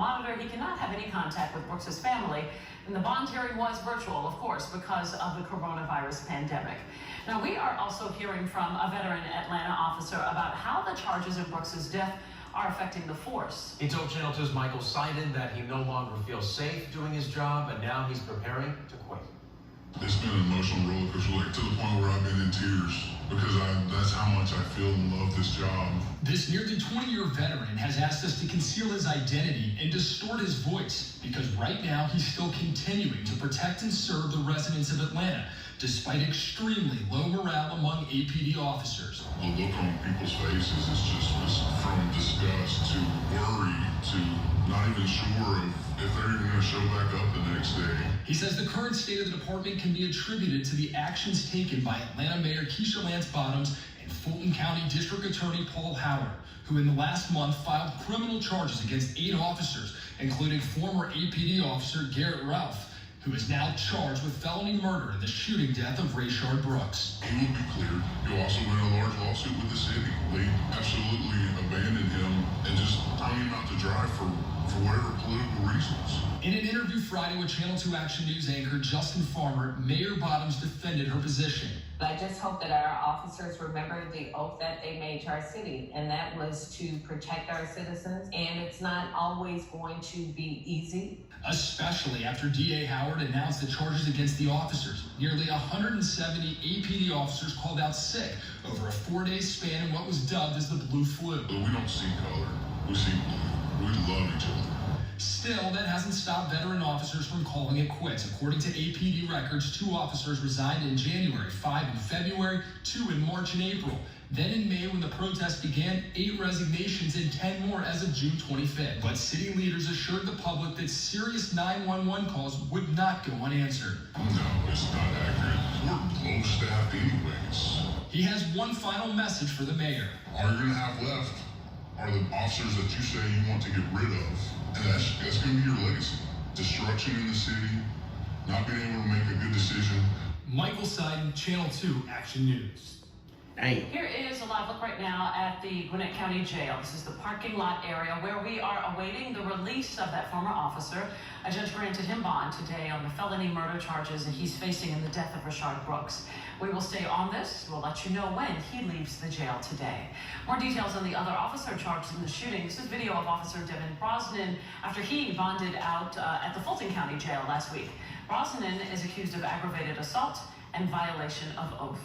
monitor. He cannot have any contact with Brooks's family. And the bond hearing was virtual, of course, because of the coronavirus pandemic. Now, we are also hearing from a veteran Atlanta officer about how the charges of Brooks's death are affecting the force. He told Channel 2's Michael Seiden that he no longer feels safe doing his job, and now he's preparing to quit. It's been an emotional roller coaster, like to the point where I've been in tears because that's how much I feel and love this job. This nearly 20-year veteran has asked us to conceal his identity and distort his voice because right now he's still continuing to protect and serve the residents of Atlanta, despite extremely low morale among APD officers. The look on people's faces is just from disgust to worry to not even sure if they're even going to show back up the next day. He says the current state of the department can be attributed to the actions taken by Atlanta Mayor Keisha Lance Bottoms and Fulton County District Attorney Paul Howard, who in the last month filed criminal charges against 8 officers, including former APD officer Garrett Ralph, who is now charged with felony murder in the shooting death of Rayshard Brooks. He will be cleared. He'll also win a large lawsuit with the city. They absolutely abandoned him and just hung him out to dry for whatever political reasons. In an interview Friday with Channel 2 Action News anchor Justin Farmer, Mayor Bottoms defended her position. I just hope that our officers remember the oath that they made to our city, and that was to protect our citizens, and it's not always going to be easy. Especially after DA Howard announced the charges against the officers. Nearly 170 APD officers called out sick over a 4-day span in what was dubbed as the blue flu. But we don't see color. We see blue. We love each other. Still, that hasn't stopped veteran officers from calling it quits. According to APD records, 2 officers resigned in January, 5 in February, 2 in March and April. Then in May, when the protest began, 8 resignations and 10 more as of June 25th. But city leaders assured the public that serious 911 calls would not go unanswered. No, it's not accurate. We're low staffed anyways. He has one final message for the mayor. All you're going to have left are the officers that you say you want to get rid of. And that's going to be your legacy. Destruction in the city, not being able to make a good decision. Michael Seiden, Channel 2 Action News. Here is a live look right now at the Gwinnett County Jail. This is the parking lot area where we are awaiting the release of that former officer. A judge granted him bond today on the felony murder charges that he's facing in the death of Rayshard Brooks. We will stay on this. We'll let you know when he leaves the jail today. More details on the other officer charged in the shooting. This is video of Officer Devin Brosnan after he bonded out at the Fulton County Jail last week. Brosnan is accused of aggravated assault and violation of oath.